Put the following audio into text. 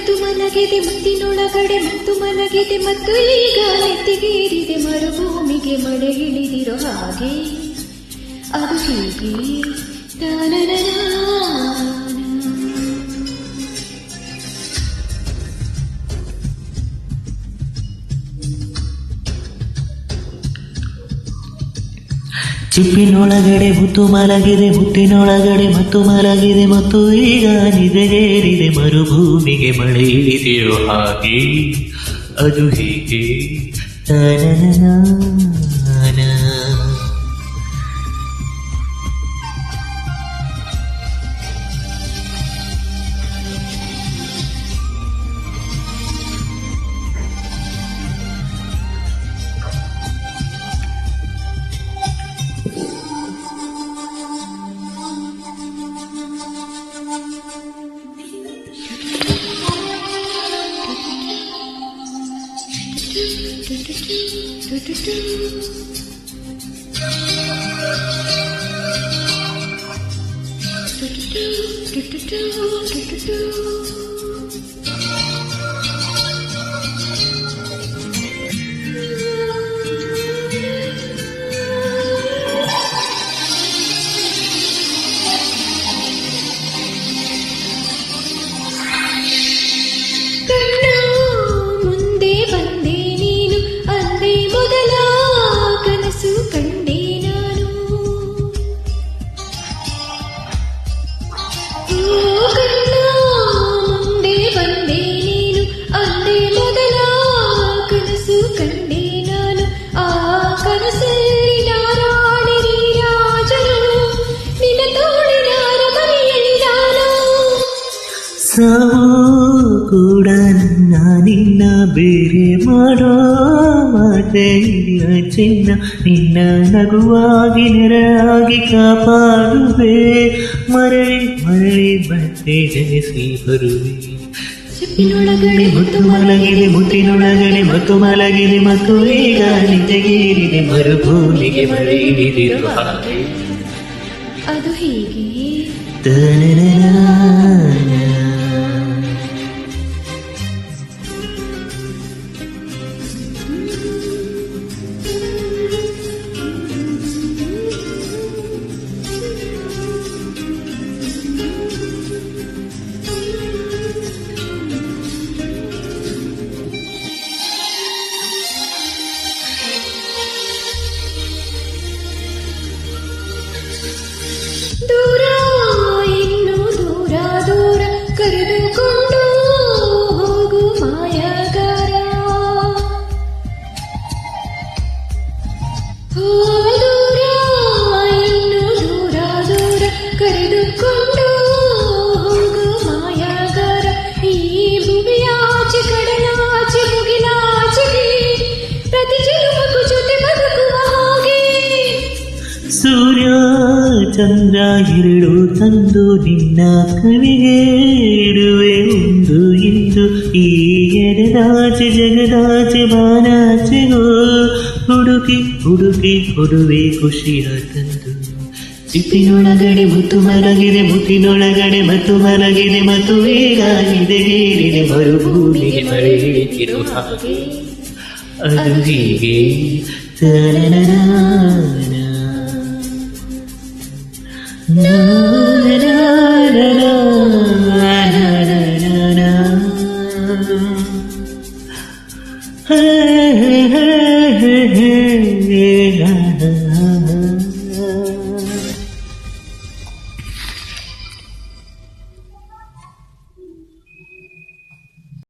ಮತ್ತು ಮಲಗಿದೆ ಮುತ್ತಿನೊಳಗಡೆ ಮತ್ತು ಮಲಗಿದೆ ಮತ್ತು ಈಗ ನೆತ್ತಿಗೇರಿದೆ ಮರುಭೂಮಿಗೆ ಮಳೆ ಇಳಿದಿರೋ ಹಾಗೆ ಅದು ಹೀಗೆ ಚಿಪ್ಪಿನೊಳಗಡೆ ಮುತ್ತು ಮಲಗಿದೆ ಮುತ್ತಿನೊಳಗಡೆ ಮತ್ತು ಮಲಗಿದೆ ಮತ್ತು ಈಗ ನಿದೆಗೇರಿದೆ ಮರುಭೂಮಿಗೆ ಮಳೆ ಇಳಿದಿರೋ ಹಾಗೆ ಅದು ಹೀಗೆ ಸಾವು ಕೂಡ ನಿನ್ನ ಬೇರೆ ಮಾಡೋ ಮಾತೆ ಚಿನ್ನ ನಿನ್ನ ನಗುವಾಗಿ ನೆರಳಾಗಿ ಕಾಪಾಡುವೆ ಮರಳಿ ಮರಳಿ ಮತ್ತೆ ಜನಿಸಿ ಬರುವೆ ಚಿಪ್ಪಿನೊಳಗಡೆ ಮುತ್ತು ಮಲಗಿದೆ ಮುತ್ತಿನೊಳಗಡೆ ಮತ್ತು ಮಲಗಿದೆ ಮತ್ತು ಈಗ ನಿಜಗೇರಿದೆ ಮರುಭೂಮಿಗೆ ಮಳೆ ಇಳಿದಿರುವ ಹಾಗೆ ಅದು ಹೀಗೆ ದೂರ ಇನ್ನು ದೂರ ದೂರ ಕರೆದುಕೊಂಡು ಹೋಗು ಮಾಯಗಾರ ದೂರ ಇನ್ನು ದೂರ ದೂರ ಕರೆದುಕೊಂಡು ಹೋಗು ಮಾಯಗಾರ ಈ ಭೂಮಿಯಾಚೆ ಕಡಲಾಚೆ ಮುಗಿಲಾಚೆಗೆ ಪ್ರತಿ ಜನ್ಮಕ್ಕೂ ಜೊತೆ ಬದುಕುವ ಹಾಗೆ ಸೂರ್ಯ ಚಂದ್ರ ಎರಡು ತಂದು ನಿನ್ನ ಕವಿಗೆ ಇಡುವೆ ಒಂದು ಇಂದು ಈ ಎಡದಾಚೆ ಜಗದಾಚೆ ಬಾನಾಚೆಗೋ ಹುಡುಕಿ ಹುಡುಕಿ ಕೊಡುವೆ ಖುಷಿಯ ತಂದು ಚಿಪ್ಪಿನೊಳಗಡೆ ಮುತ್ತು ಮಲಗಿದೆ ಮುತ್ತಿನೊಳಗಡೆ ಮತ್ತು ಮಲಗಿದೆ ಮತ್ತು ಈಗ ನಿದೆಗೇರಿದೆ ಮರುಭೂಮಿಗೆ ಮಳೆ ಇಳಿದಿರೋ ಹಾಗೆ ಅದು ಹೀಗೆ No